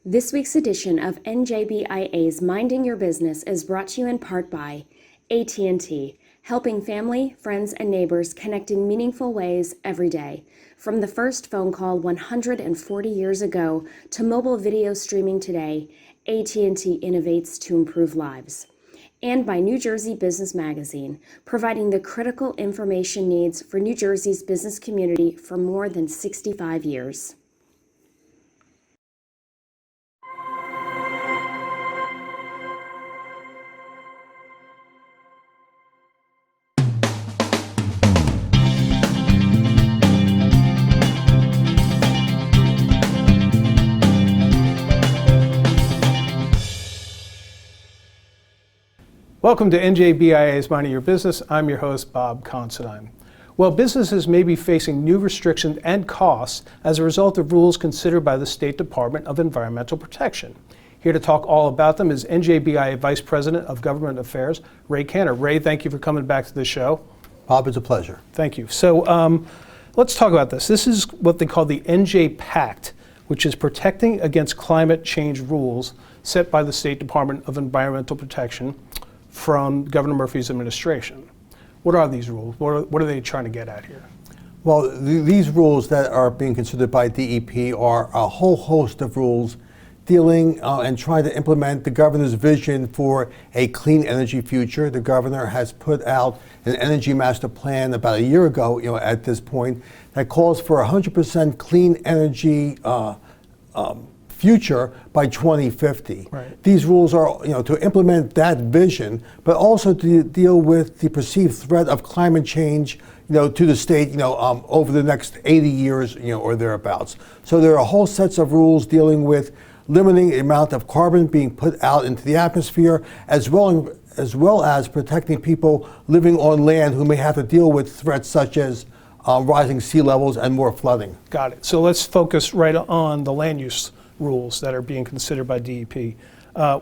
This week's edition of NJBIA's Minding Your Business is brought to you in part by AT&T, helping family, friends, and neighbors connect in meaningful ways every day. From the first phone call 140 years ago to mobile video streaming today, AT&T innovates to improve lives. And by New Jersey Business Magazine, providing the critical information needs for New Jersey's business community for more than 65 years. Welcome to NJBIA's Minding Your Business. I'm your host, Bob Considine. Well, businesses may be facing new restrictions and costs as a result of rules considered by the State Department of Environmental Protection. Here to talk all about them is NJBIA Vice President of Government Affairs, Ray Cantor. Ray, thank you for coming back to the show. Bob, it's a pleasure. Thank you. So let's talk about this. This is what they call the NJ Pact, which is protecting against climate change rules set by the State Department of Environmental Protection from Governor Murphy's administration. What are these rules? What are they trying to get at here? Well, these rules that are being considered by DEP are a whole host of rules dealing and trying to implement the governor's vision for a clean energy future. The governor has put out an energy master plan about a year ago, at this point, that calls for 100% clean energy future by 2050. Right. These rules are, to implement that vision, but also to deal with the perceived threat of climate change, to the state, over the next 80 years, or thereabouts. So there are whole sets of rules dealing with limiting the amount of carbon being put out into the atmosphere, as well as protecting people living on land who may have to deal with threats such as rising sea levels and more flooding. Got it. So let's focus right on the land use rules that are being considered by DEP.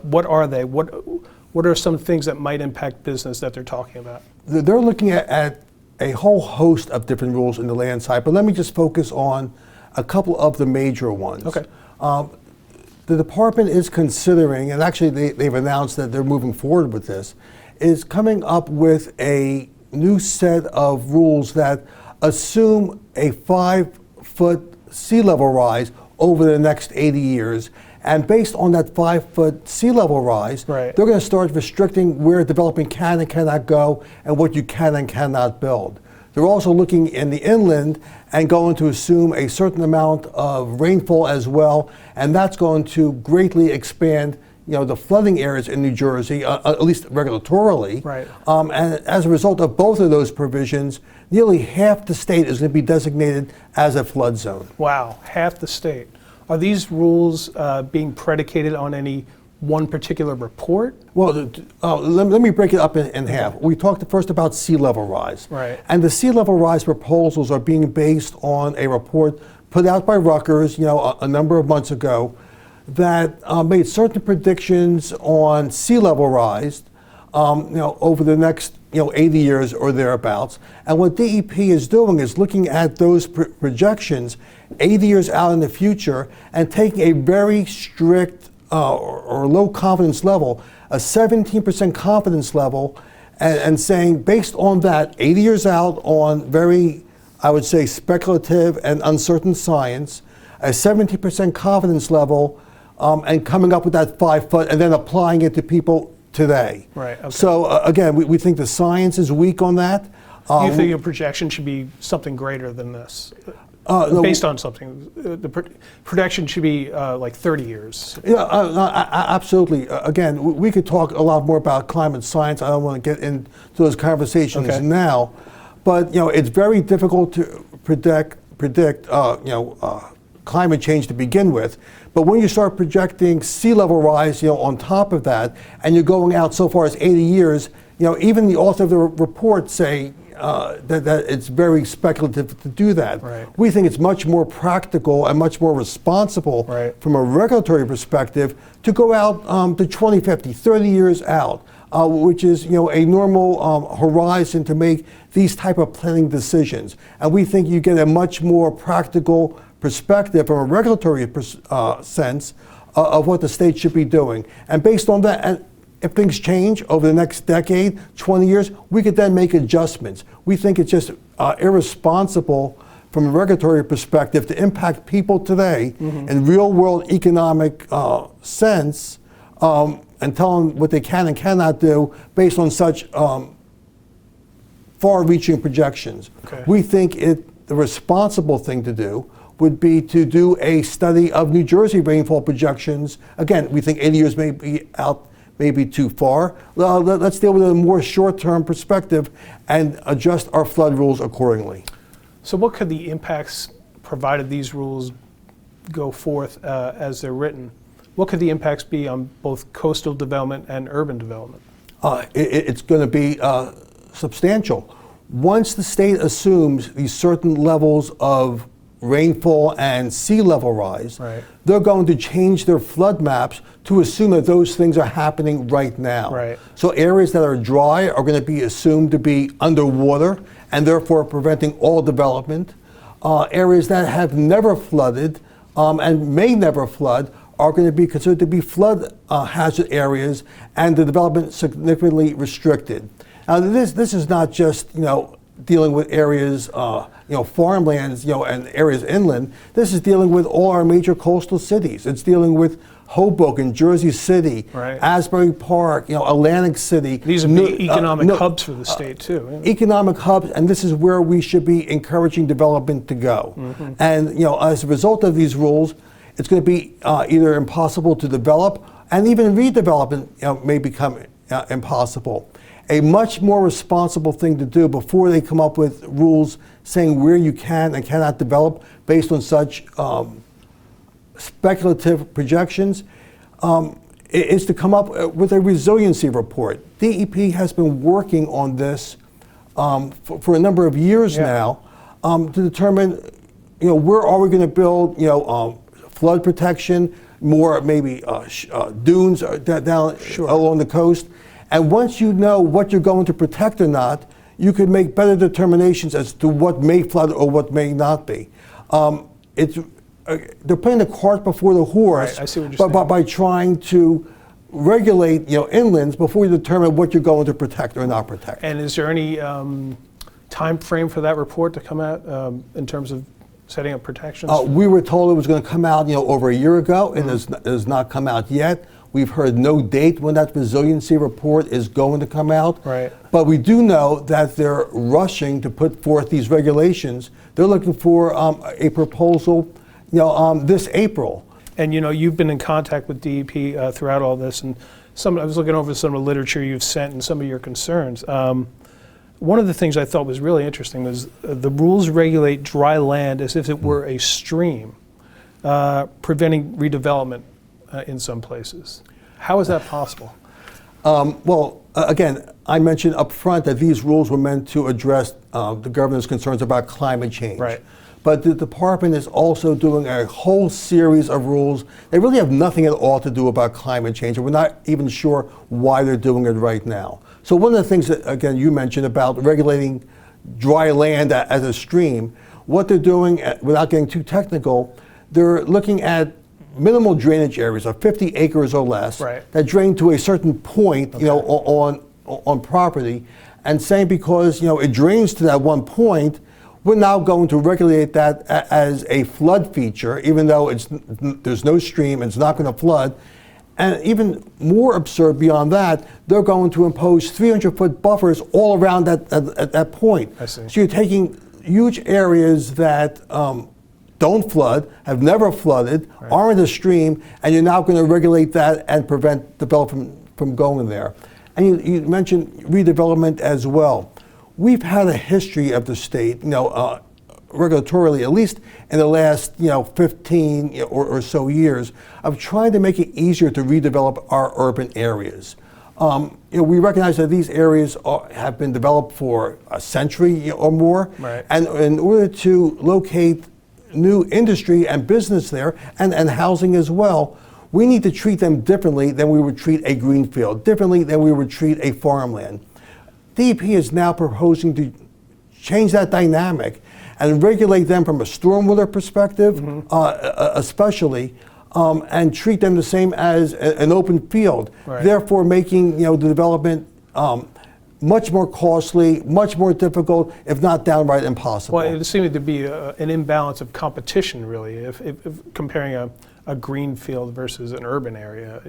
What are they? What are some things that might impact business that they're talking about? They're looking at a whole host of different rules in the land side, but let me just focus on a couple of the major ones. Okay. The department is considering, and actually they've announced that they're moving forward with this, is coming up with a new set of rules that assume a 5-foot sea level rise over the next 80 years. And based on that 5-foot sea level rise, right, they're going to start restricting where development can and cannot go and what you can and cannot build. They're also looking in the inland and going to assume a certain amount of rainfall as well, and that's going to greatly expand the flooding areas in New Jersey, at least regulatorily. Right. And as a result of both of those provisions, nearly half the state is going to be designated as a flood zone. Wow, half the state. Are these rules being predicated on any one particular report? Well, let me break it up in half. We talked first about sea level rise. Right. And the sea level rise proposals are being based on a report put out by Rutgers, a number of months ago, that made certain predictions on sea level rise, over the next 80 years or thereabouts. And what DEP is doing is looking at those projections 80 years out in the future and taking a very strict or low confidence level, a 17% confidence level, and saying based on that 80 years out on very, I would say, speculative and uncertain science, a 70% confidence level, and coming up with that 5 foot and then applying it to people today. Right. Okay. So again, we think the science is weak on that. Do you think your projection should be something greater than this? No, based on something, the projection should be like 30 years. Yeah, absolutely. Again, we could talk a lot more about climate science. I don't want to get into those conversations now, but it's very difficult to predict climate change to begin with. But when you start projecting sea level rise, on top of that, and you're going out so far as 80 years, even the author of the report say that it's very speculative to do that. Right. We think it's much more practical and much more responsible from a regulatory perspective to go out to 2050, 30 years out, which is a normal horizon to make these type of planning decisions. And we think you get a much more practical perspective from a regulatory sense of what the state should be doing. And based on that, and if things change over the next decade, 20 years, we could then make adjustments. We think it's just irresponsible from a regulatory perspective to impact people today in real world economic sense and tell them what they can and cannot do based on such far-reaching projections. Okay. We think the responsible thing to do would be to do a study of New Jersey rainfall projections. Again, we think 80 years may be out, maybe too far. Let's deal with a more short-term perspective and adjust our flood rules accordingly. So what could the impacts, provided these rules go forth as they're written, what could the impacts be on both coastal development and urban development? It's going to be substantial. Once the state assumes these certain levels of rainfall and sea level rise, Right. they're going to change their flood maps to assume that those things are happening right now. Right. So areas that are dry are going to be assumed to be underwater and therefore preventing all development. Areas that have never flooded and may never flood are going to be considered to be flood hazard areas and the development significantly restricted. Now this is not just dealing with areas farmlands and areas inland. This is dealing with all our major coastal cities. It's dealing with Hoboken, Jersey City, Right. Asbury Park, Atlantic City. These would be economic hubs for the state too. Economic hubs, and this is where we should be encouraging development to go. And as a result of these rules, it's going to be either impossible to develop, and even redevelopment may become impossible. A much more responsible thing to do before they come up with rules saying where you can and cannot develop based on such speculative projections is to come up with a resiliency report. DEP has been working on this for a number of years now to determine where are we going to build flood protection, more maybe dunes down along the coast. And once you know what you're going to protect or not, you can make better determinations as to what may flood or what may not be. They're putting the cart before the horse. Right, I see what you're saying. By trying to regulate inlands before you determine what you're going to protect or not protect. And is there any time frame for that report to come out in terms of setting up protections? We were told it was going to come out over a year ago. It has not come out yet. We've heard no date when that resiliency report is going to come out. Right. But we do know that they're rushing to put forth these regulations. They're looking for a proposal, this April. And you've been in contact with DEP throughout all this, and I was looking over some of the literature you've sent and some of your concerns. One of the things I thought was really interesting was the rules regulate dry land as if it were a stream, preventing redevelopment in some places. How is that possible? Again, I mentioned up front that these rules were meant to address the governor's concerns about climate change. Right. But the department is also doing a whole series of rules. They really have nothing at all to do about climate change, and we're not even sure why they're doing it right now. So one of the things that, again, you mentioned about regulating dry land as a stream, what they're doing, without getting too technical, they're looking at minimal drainage areas of 50 acres or less that drain to a certain point, on property, and saying because it drains to that one point, we're now going to regulate that as a flood feature, even though there's no stream and it's not going to flood. And even more absurd beyond that, they're going to impose 300-foot buffers all around that point. I see. So you're taking huge areas that don't flood, have never flooded, aren't a stream, and you're now going to regulate that and prevent development from going there. And you mentioned redevelopment as well. We've had a history of the state, regulatorily, at least in the last 15 or so years, of trying to make it easier to redevelop our urban areas. We recognize that these areas have been developed for a century or more, and in order to locate new industry and business there, and housing as well, we need to treat them differently than we would treat a greenfield, differently than we would treat a farmland. DEP is now proposing to change that dynamic and regulate them from a stormwater perspective, especially, and treat them the same as an open field, Right. therefore making the development much more costly, much more difficult, if not downright impossible. Well, it seemed to be an imbalance of competition, really, if comparing a green field versus an urban area.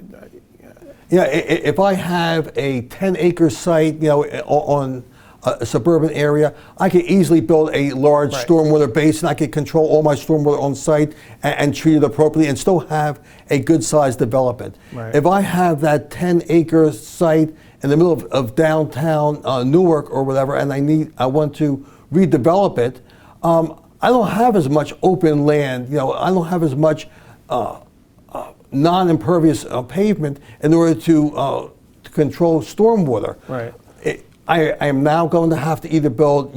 Yeah, if I have a 10-acre site, on a suburban area, I could easily build a large Right. stormwater basin. I could control all my stormwater on site and treat it appropriately and still have a good-sized development. Right. If I have that 10-acre site in the middle of downtown Newark or whatever, and I want to redevelop it, I don't have as much open land. I don't have as much non-impervious pavement in order to control stormwater. Right. I am now going to have to either build,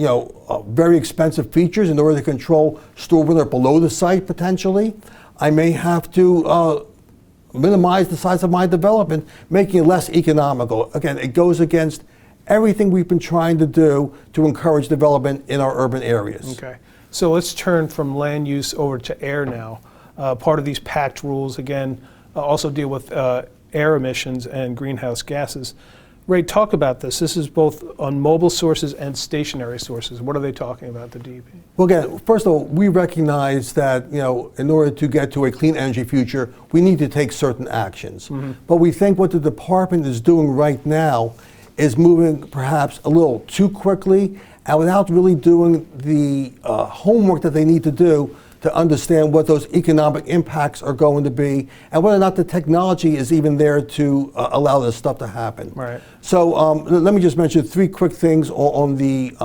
very expensive features in order to control stormwater below the site potentially. I may have to minimize the size of my development, making it less economical. Again, it goes against everything we've been trying to do to encourage development in our urban areas. Okay. So let's turn from land use over to air now. Part of these Pact rules, again, also deal with air emissions and greenhouse gases. Ray, talk about this. This is both on mobile sources and stationary sources. What are they talking about, the DEP? Well, again, first of all, we recognize that, in order to get to a clean energy future, we need to take certain actions. Mm-hmm. But we think what the department is doing right now is moving perhaps a little too quickly and without really doing the homework that they need to do to understand what those economic impacts are going to be and whether or not the technology is even there to allow this stuff to happen. Right. So let me just mention three quick things on the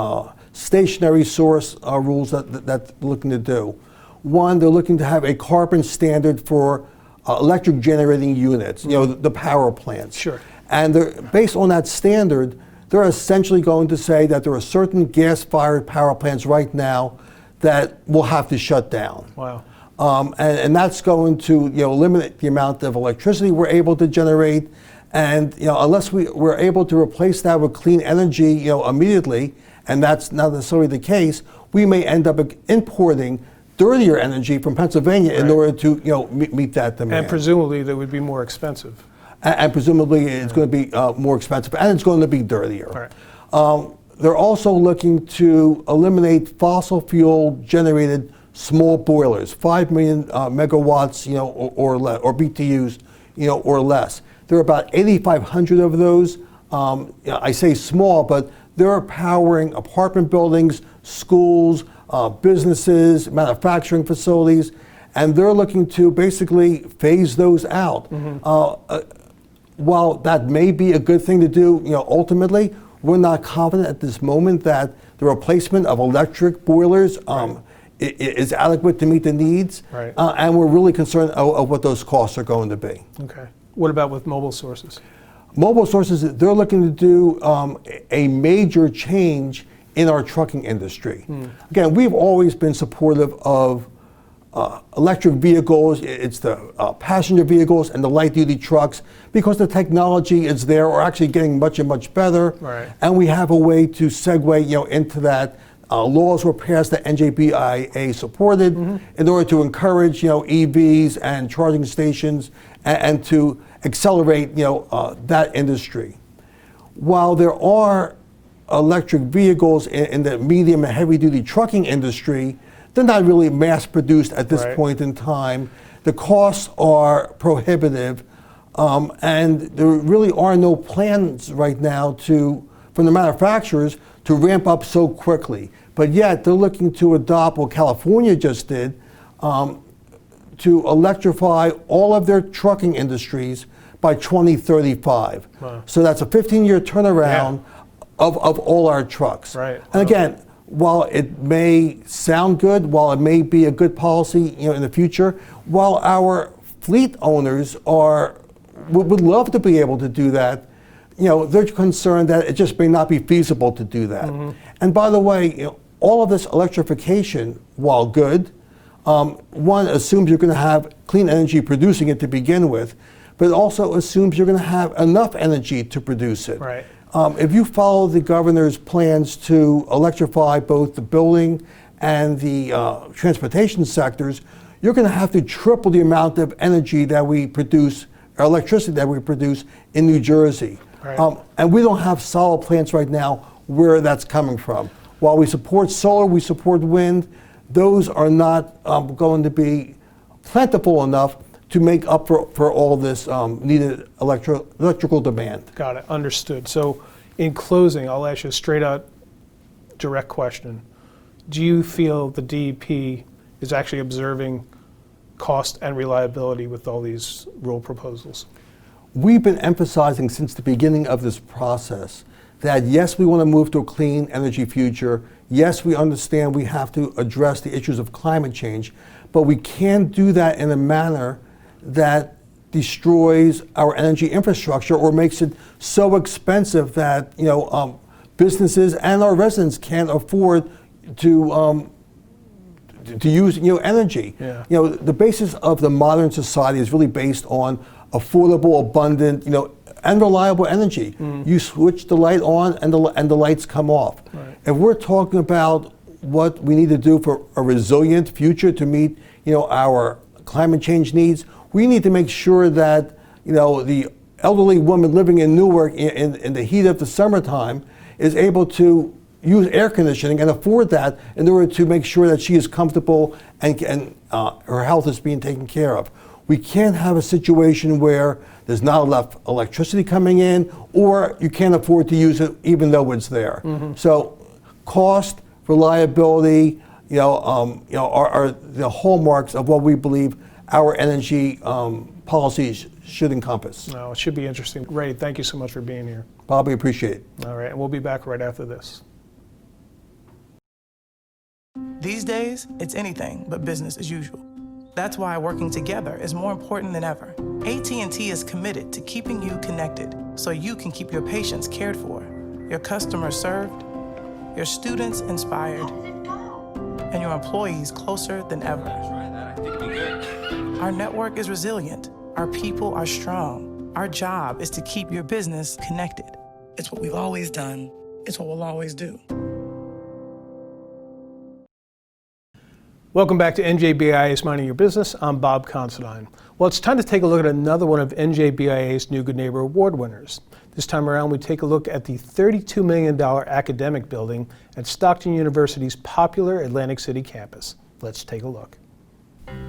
stationary source rules that they're looking to do. One, they're looking to have a carbon standard for electric generating units, the power plants. Sure. And they're, based on that standard, they're essentially going to say that there are certain gas-fired power plants right now that will have to shut down. Wow. And that's going to limit the amount of electricity we're able to generate. And unless we're able to replace that with clean energy immediately, and that's not necessarily the case, we may end up importing dirtier energy from Pennsylvania in order to meet that demand. And presumably they would be more expensive. And presumably it's going to be more expensive, and it's going to be dirtier. Right. They're also looking to eliminate fossil fuel generated small boilers, 5 million megawatts, or BTUs, or less. There are about 8,500 of those. I say small, but they're powering apartment buildings, schools, businesses, manufacturing facilities, and they're looking to basically phase those out. Mm-hmm. While that may be a good thing to do, ultimately, we're not confident at this moment that the replacement of electric boilers is adequate to meet the needs, Right. And we're really concerned of what those costs are going to be. Okay. What about with mobile sources? Mobile sources, they're looking to do a major change in our trucking industry. Again, we've always been supportive of electric vehicles. It's the passenger vehicles and the light-duty trucks because the technology is there, or actually getting much and much better. Right. And we have a way to segue, into that. Laws were passed that NJBIA supported in order to encourage, EVs and charging stations and to accelerate, that industry. While there are electric vehicles in the medium and heavy-duty trucking industry, they're not really mass-produced at this point in time. The costs are prohibitive, and there really are no plans right now from the manufacturers to ramp up so quickly. But yet, they're looking to adopt what California just did, to electrify all of their trucking industries by 2035. Wow. So that's a 15-year turnaround of all our trucks. Right. And again, while it may sound good, while it may be a good policy, in the future, while our fleet owners would love to be able to do that, they're concerned that it just may not be feasible to do that. Mm-hmm. And by the way, all of this electrification, while good, one assumes you're going to have clean energy producing it to begin with, but it also assumes you're going to have enough energy to produce it. Right. If you follow the governor's plans to electrify both the building and the transportation sectors, you're going to have to triple the amount of energy that we produce, or electricity that we produce in New Jersey. Right. And we don't have solid plants right now where that's coming from. While we support solar, we support wind, those are not going to be plentiful enough to make up for all this needed electrical demand. Got it, understood. So in closing, I'll ask you a straight out direct question. Do you feel the DEP is actually observing cost and reliability with all these rule proposals? We've been emphasizing since the beginning of this process that yes, we want to move to a clean energy future. Yes, we understand we have to address the issues of climate change, but we can't do that in a manner that destroys our energy infrastructure or makes it so expensive that businesses and our residents can't afford to use energy. Yeah. The basis of the modern society is really based on affordable, abundant, and reliable energy. You switch the light on and the lights come off. Right. If we're talking about what we need to do for a resilient future to meet our climate change needs, we need to make sure that the elderly woman living in Newark in the heat of the summertime is able to use air conditioning and afford that in order to make sure that she is comfortable and her health is being taken care of. We can't have a situation where there's not enough electricity coming in, or you can't afford to use it even though it's there. So, cost, reliability, are the hallmarks of what we believe our energy policies should encompass. No, it should be interesting. Ray, thank you so much for being here. Bobby, appreciate it. All right, and we'll be back right after this. These days, it's anything but business as usual. That's why working together is more important than ever. AT&T is committed to keeping you connected so you can keep your patients cared for, your customers served, your students inspired, and your employees closer than ever. Our network is resilient. Our people are strong. Our job is to keep your business connected. It's what we've always done. It's what we'll always do. Welcome back to NJBIA's Minding Your Business. I'm Bob Considine. Well, it's time to take a look at another one of NJBIA's New Good Neighbor Award winners. This time around, we take a look at the $32 million academic building at Stockton University's popular Atlantic City campus. Let's take a look.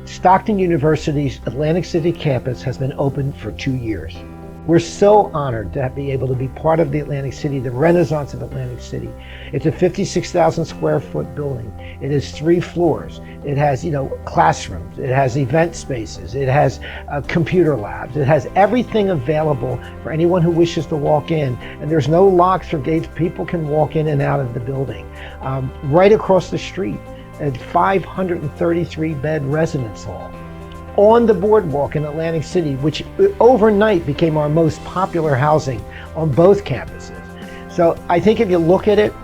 Stockton University's Atlantic City campus has been open for 2 years. We're so honored to be able to be part of the Atlantic City, the renaissance of Atlantic City. It's a 56,000 square foot building. It has 3 floors. It has, classrooms. It has event spaces. It has computer labs. It has everything available for anyone who wishes to walk in. And there's no locks or gates. People can walk in and out of the building. Right across the street, a 533 bed residence hall on the boardwalk in Atlantic City, which overnight became our most popular housing on both campuses. So I think if you look at it,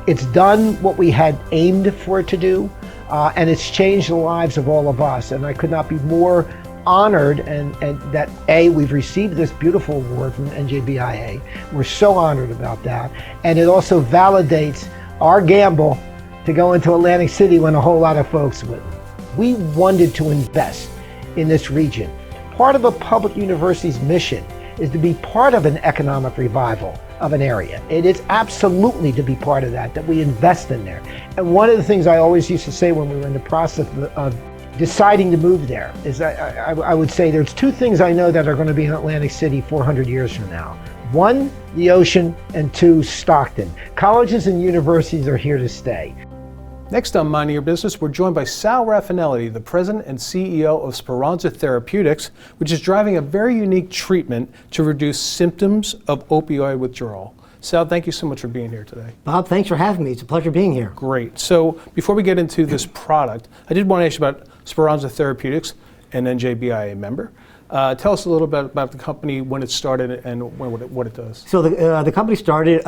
it's done what we had aimed for it to do, and it's changed the lives of all of us. And I could not be more honored and that we've received this beautiful award from NJBIA. We're so honored about that. And it also validates our gamble to go into Atlantic City when a whole lot of folks wouldn't. We wanted to invest in this region. Part of a public university's mission is to be part of an economic revival of an area. It is absolutely to be part of that we invest in there. And one of the things I always used to say when we were in the process of deciding to move there is I would say there's 2 things I know that are going to be in Atlantic City 400 years from now. 1, the ocean, and 2, Stockton. Colleges and universities are here to stay. Next on Minding Your Business, we're joined by Sal Rafanelli, the president and CEO of Spirons of Therapeutics, which is driving a very unique treatment to reduce symptoms of opioid withdrawal. Sal, thank you so much for being here today. Bob, thanks for having me. It's a pleasure being here. Great. So before we get into this product, I did want to ask you about Spirons of Therapeutics, an NJBIA-member. Tell us a little bit about the company, when it started, and what it does. So the company started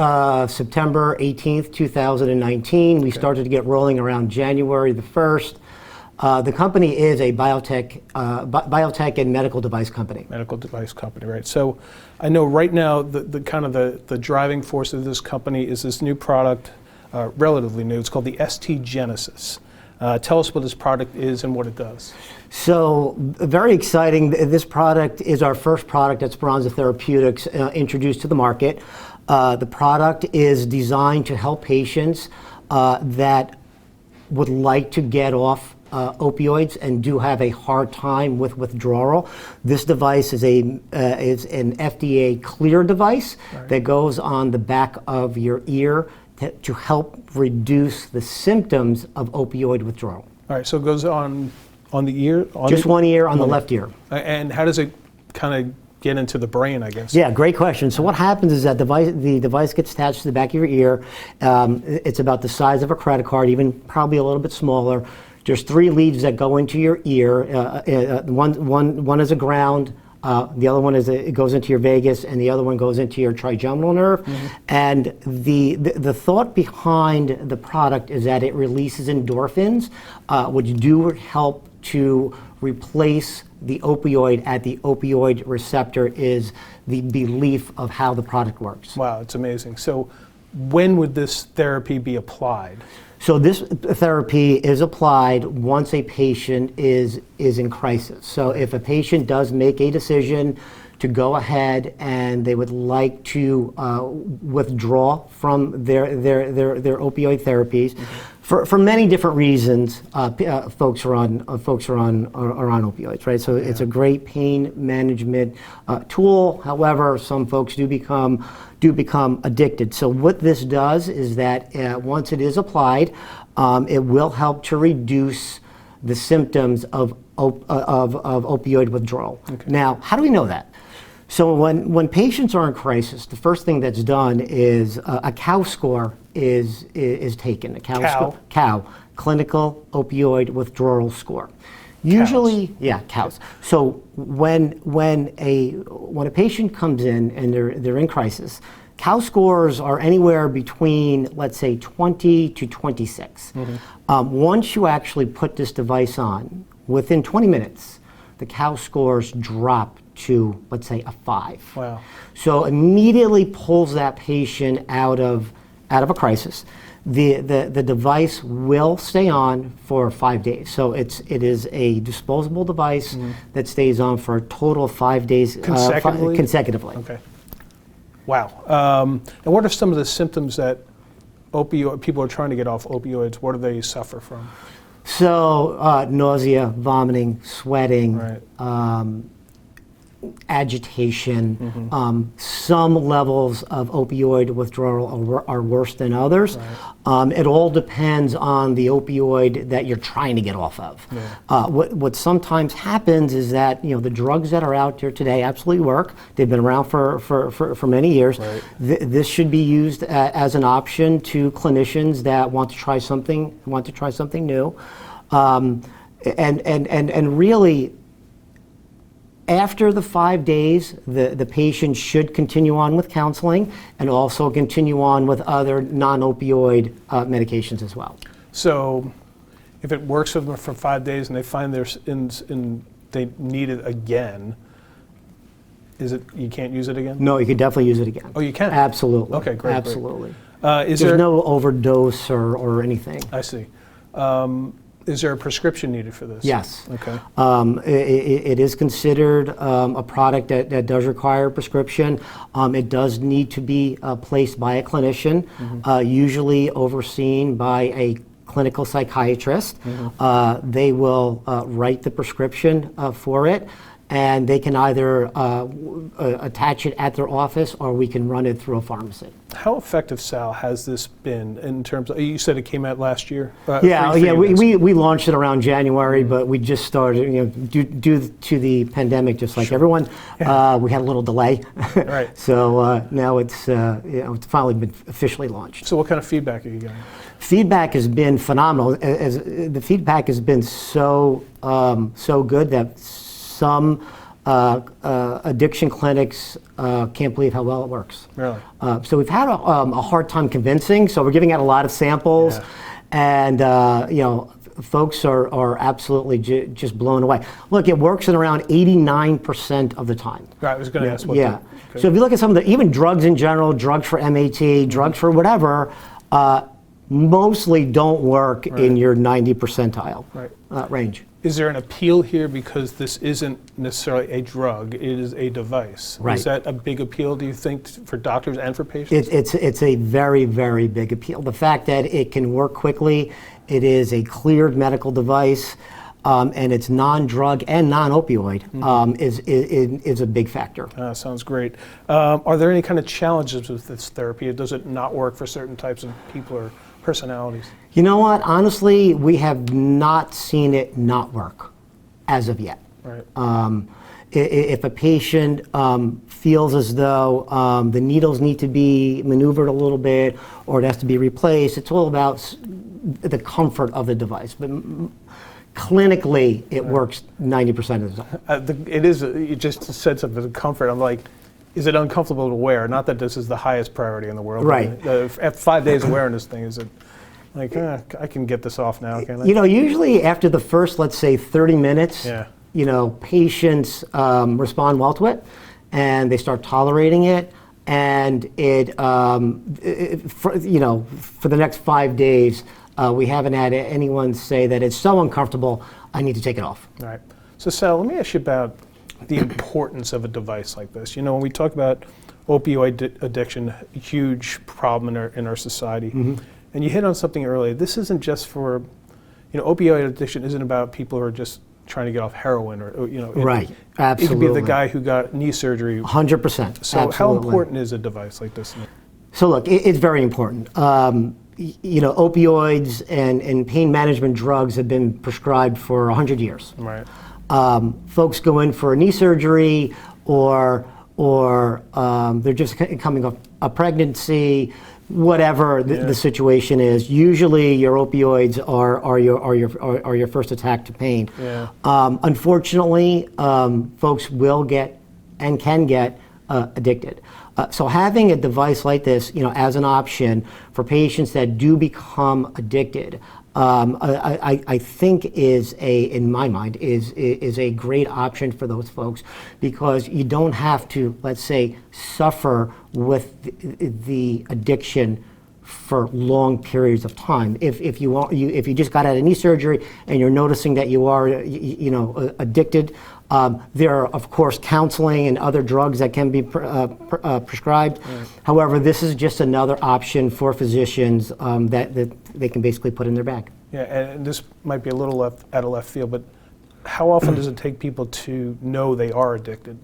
September 18th, 2019. We started to get rolling around January the 1st. The company is a biotech and medical device company. Medical device company, right? So I know right now the driving force of this company is this new product, relatively new. It's called the ST Genesis. Tell us what this product is and what it does. So very exciting. This product is our first product at Spirons of Therapeutics introduced to the market. The product is designed to help patients that would like to get off opioids and do have a hard time with withdrawal. This device is an FDA clear device that goes on the back of your ear to help reduce the symptoms of opioid withdrawal. All right, so it goes on the ear? Just one ear on the left ear. And how does it kind of get into the brain, I guess? Yeah, great question. So what happens is that the device gets attached to the back of your ear. It's about the size of a credit card, even probably a little bit smaller. There's 3 leads that go into your ear. One is a ground. The other one it goes into your vagus, and the other one goes into your trigeminal nerve. And the thought behind the product is that it releases endorphins, which do help to replace the opioid at the opioid receptor, is the belief of how the product works. Wow, it's amazing. So when would this therapy be applied? So this therapy is applied once a patient is in crisis. So if a patient does make a decision to go ahead and they would like to withdraw from their opioid therapies, for many different reasons, folks are on opioids, right? So it's a great pain management tool. However, some folks do become addicted. So what this does is that once it is applied, it will help to reduce the symptoms of opioid withdrawal. Okay. Now, how do we know that? So when patients are in crisis, the first thing that's done is a COW score is taken. A COW, clinical opioid withdrawal score. Usually, yeah, COWs. So when a patient comes in and they're in crisis, COW scores are anywhere between, let's say, 20 to 26. Once you actually put this device on, within 20 minutes, the COW scores drop to, let's say, a 5. Wow. So immediately pulls that patient out of a crisis. The device will stay on for 5 days. So it is a disposable device that stays on for a total of 5 days consecutively. Okay. Wow. And what are some of the symptoms that people are trying to get off opioids? What do they suffer from? So nausea, vomiting, sweating, Right. Agitation. Some levels of opioid withdrawal are worse than others. Right. It all depends on the opioid that you're trying to get off of. Yeah. What sometimes happens is that the drugs that are out there today absolutely work. They've been around for many years. Right. This should be used as an option to clinicians that want to try something new, and really. After the 5 days, the patient should continue on with counseling and also continue on with other non-opioid medications as well. So if it works for them for 5 days and they find they need it again, you can't use it again? No, you can definitely use it again. Oh, you can? Absolutely. Okay, great. Absolutely. There's no overdose or anything. I see. Is there a prescription needed for this? Yes. Okay. It is considered a product that does require a prescription. It does need to be placed by a clinician, usually overseen by a clinical psychiatrist. They will write the prescription for it, and they can either attach it at their office or we can run it through a pharmacy. How effective, Sal, has this been in terms of, you said it came out last year? We launched it around January, but we just started, due to the pandemic, just like everyone, we had a little delay. Right. So now it's finally been officially launched. So what kind of feedback are you getting? Feedback has been phenomenal. The feedback has been so good that some addiction clinics can't believe how well it works. Really? So we've had a hard time convincing. So we're giving out a lot of samples, and folks are absolutely just blown away. Look, it works in around 89% of the time. Right, I was going to ask what. Yeah. So if you look at some of the even drugs in general, drugs for MAT, drugs for whatever. mostly don't work in your 90 percentile range. Is there an appeal here because this isn't necessarily a drug, it is a device? Right. Is that a big appeal, do you think, for doctors and for patients? It's a very, very big appeal. The fact that it can work quickly, it is a cleared medical device, and it's non-drug and non-opioid is a big factor. Sounds great. Are there any kind of challenges with this therapy? Does it not work for certain types of people or personalities? You know what? Honestly, we have not seen it not work as of yet. Right. If a patient feels as though the needles need to be maneuvered a little bit or it has to be replaced, it's all about the comfort of the device. But clinically, it works 90% of the time. You just said something, the comfort. I'm like, is it uncomfortable to wear? Not that this is the highest priority in the world. Right. At 5 days of wearing this thing, is it like, I can get this off now, can I? You know, usually after the first, let's say, 30 minutes, you know, patients respond well to it, and they start tolerating it, and you know, for the next 5 days, we haven't had anyone say that it's so uncomfortable, I need to take it off. All right. So Sal, let me ask you about the importance of a device like this. You know, when we talk about opioid addiction, a huge problem in our society, and you hit on something earlier, this isn't just for, you know, opioid addiction isn't about people who are just trying to get off heroin or you know. Right, absolutely. It could be the guy who got knee surgery. 100%. So absolutely. how important is a device like this? So look, it's very important. You know, opioids and pain management drugs have been prescribed for 100 years. Right. Folks go in for a knee surgery or they're just coming off a pregnancy, whatever the situation is. Usually your opioids are your first attack to pain. Yeah. Unfortunately, folks will get and can get addicted. So having a device like this, you know, as an option for patients that do become addicted, I think in my mind, is a great option for those folks because you don't have to, let's say, suffer with the addiction for long periods of time. If you just got out of knee surgery and you're noticing that you are, you know, addicted, there are, of course, counseling and other drugs that can be prescribed. Right. However, this is just another option for physicians that they can basically put in their bag. Yeah, and this might be a little out of left field, but how often does it take people to know they are addicted?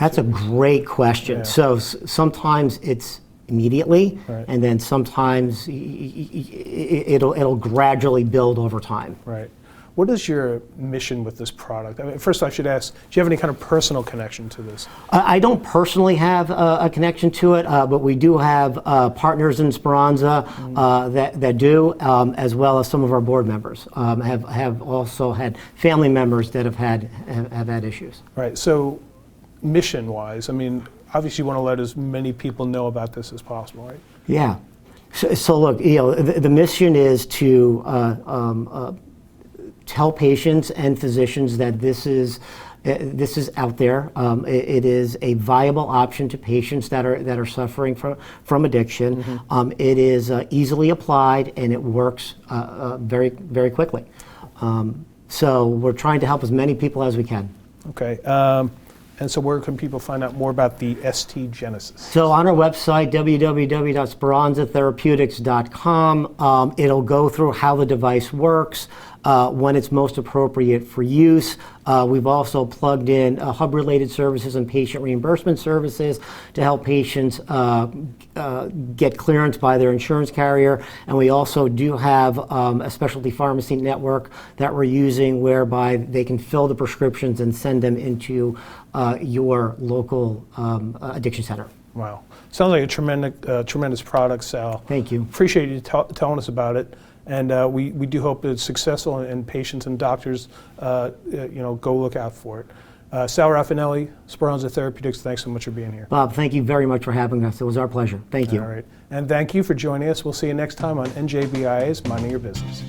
That's a great question. Yeah. So sometimes it's immediately, right, and then sometimes it'll gradually build over time. Right. What is your mission with this product? I mean, first I should ask, do you have any kind of personal connection to this? I don't personally have a connection to it, but we do have partners in Speranza that do, as well as some of our board members have also had family members that have had issues. Right. So, mission-wise, I mean, obviously you want to let as many people know about this as possible, right? Yeah. So look, you know, the mission is to tell patients and physicians that this is out there. It is a viable option to patients that are suffering from addiction. Mm-hmm. It is easily applied and it works very, very quickly. So we're trying to help as many people as we can. Okay. And so where can people find out more about the ST Genesis? So on our website, www.speranzatherapeutics.com, it'll go through how the device works, when it's most appropriate for use. We've also plugged in hub-related services and patient reimbursement services to help patients get clearance by their insurance carrier. And we also do have a specialty pharmacy network that we're using whereby they can fill the prescriptions and send them into your local addiction center. Wow. Sounds like a tremendous product, Sal. Thank you. Appreciate you telling us about it. And we do hope that it's successful and patients and doctors go look out for it. Sal Rafanelli, Spirons of Therapeutics, thanks so much for being here. Bob, thank you very much for having us. It was our pleasure. Thank you. All right. And thank you for joining us. We'll see you next time on NJBIA's Minding Your Business.